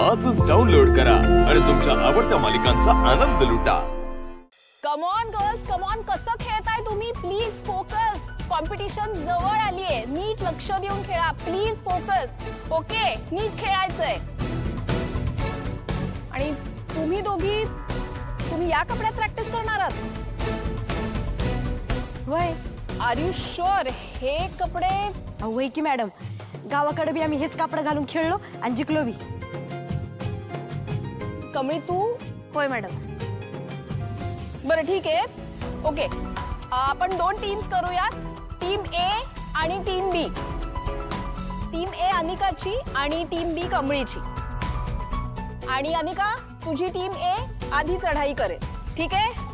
आजच डाउनलोड करा आणि तुमच्या आवडत्या मालिकांचा आनंद लुटा। Come on girls, come on, कसं खेळताय तुम्ही? प्लीज फोकस, कॉम्पिटिशन जवळ आलीये, नीट लक्ष देऊन खेळा, प्लीज फोकस। ओके, नीट खेळायचंय। आणि तुम्ही दोघी या कपड्यात प्रॅक्टिस करणार आहात? वय आर यू शुअर? हे कपडे वय की मॅडम, गावाकडे बी आम्ही हेच कपडे घालून खेळलो आणि जिंकलो बी। कमळी तू? होय मॅडम। बरं ठीक आहे, ओके, आपण दोन टीम्स करूयात, टीम ए आणि टीम बी। टीम ए अनिकाची आणि टीम बी कमळीची। आणि अनिका, तुझी टीम ए आधी चढाई करेल, ठीक आहे?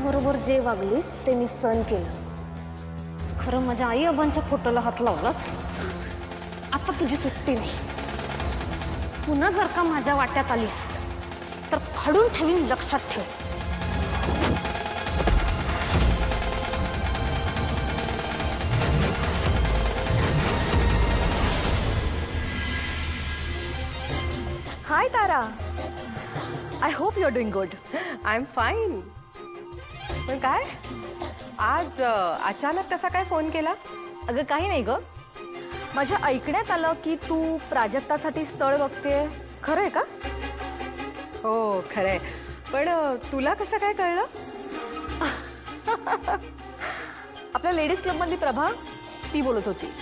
बरोबर जे वागलीस ते मी सहन केलं। खरं माझ्या आई आबांच्या फोटोला हात लावलास, आता तुझी सुट्टी नाही। पुन्हा जर का माझ्या वाट्यात आलीस तर फाडून ठेवीन, लक्षात ठेव। Hi Tara, I hope you are doing good. I am fine. पण काय आज अचानक कसा काय फोन केला? अगं काही नाही ग, माझ्या ऐकण्यात आलं की तू प्राजक्तासाठी स्थळ बघतेय, खरं आहे का? हो खरंय, पण तुला कसं काय कळलं? आपल्या लेडीज क्लब मधली प्रभा, ती बोलत होती।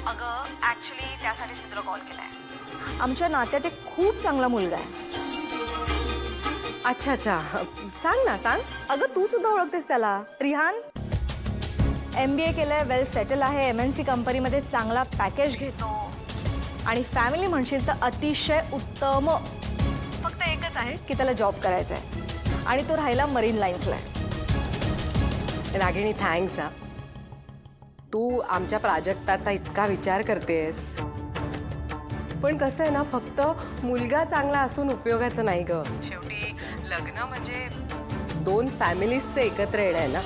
अगं ऍक्च्युली त्यासाठीच मी तुला कॉल केलाय। आमच्या नात्यात एक खूप चांगला मुलगा आहे। अच्छा अच्छा, सांग ना सांग। अगं तू सुद्धा ओळखतेस त्याला, रिहान। MBA केलंय, वेल सेटल आहे, MNC कंपनीमध्ये चांगला पॅकेज घेतो आणि फॅमिली म्हणशील तर अतिशय उत्तम। फक्त एकच आहे की त्याला जॉब करायचा आहे आणि तो राहिला मरीन लाईन्सला आहे। रागिणी थँक्स हा, तू आमच्या प्राजक्ताचा इतका विचार करतेस। पण कसं आहे ना, फक्त मुलगा चांगला असून उपयोगाचं नाही ग। शेवटी लग्न म्हणजे दोन फॅमिलीजचं एकत्र येणं आहे ना।